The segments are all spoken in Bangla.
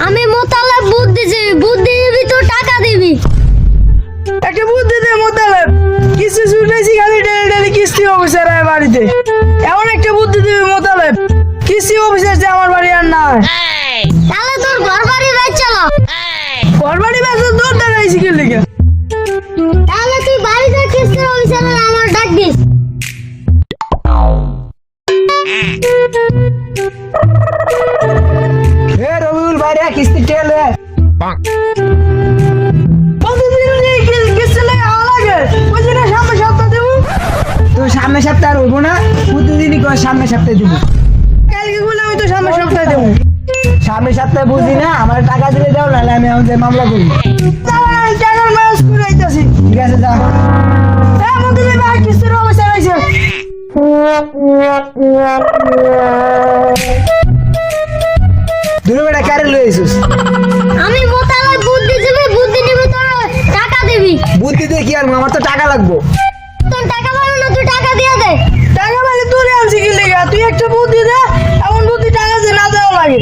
আমি মোতালেব বুদ্ধি দিবি তো টাকা দিবি। একটা বুদ্ধি দে মোতালেব, কিস্তি ছুটেছি খালি ডেলি ডেলি কিস্তি অফিসার আয় বাড়িতে। এমন একটা বুদ্ধি দিবি মোতালেব, কিস্তি অফিসার যে আমার বাড়ি আর না হয়। তাহলে তোর ঘর বাড়ি বেচলো, ঘর বাড়ি বেচা দূর দাঁড়াইছি কি লিখে। তাহলে তুই বাড়িতে কিস্তি অফিসারের আমার ডাক দিস। এ রবিউল ভাই রে কিস্তি টেলে প্রতিদিন কিস্তি লাগে লাগে ওই জন্য সামনে সপ্তাহ দেবো। তো সামনে সপ্তাহ আর হইব না, প্রতিদিনই করে সামনে সপ্তাহে দিব। কালকে বলে আমি তো সামনে সপ্তাহে দেবো। সামনে সপ্তাহে বুঝি না, আমার টাকা দিলে দাও, নাহলে আমি আমাদের মামলা করি। টাকার ম্যানেজ করে আইতাছি। ঠিক আছে যা। হ্যাঁ মন্দিরে ভাই কিস্তির অবস্থা রয়েছে। দূরে বেটা কারে লই আইছিস? আমি মোতালেব বুদ্ধি দিবি তোর টাকা দিবি। বুদ্ধি দিয়ে কি আর আমার তো টাকা লাগবো। তোর টাকা পাবো না, তুই টাকা দিয়ে দে। টাকা মানে তুই আনছি কি লেগা? তুই একটা বুদ্ধি দে, এমন বুদ্ধি টাকা যে না দেওয়া লাগে।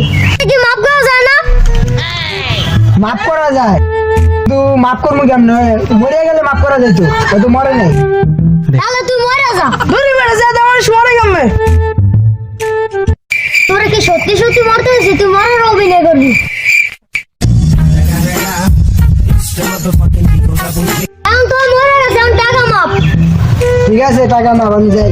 কি মাপ করা যায় না? মাফ করা যায়, তো মাফ করবো কেমন? মরে গেলে মাফ করা যায় তো, ও তো মরে নাই। তাহলে তুই মরে যা। ধরে বেড়ে যা, তোমার শোয়ারে কেমন? তোরা কি সত্যি সত্যি মরতে হয়েছে? তুই মরার অভিনয় করবি। এখন তোর মরে গেছে, এখন টাকা মাপ। ঠিক আছে টাকা মাফ, আমি যাই।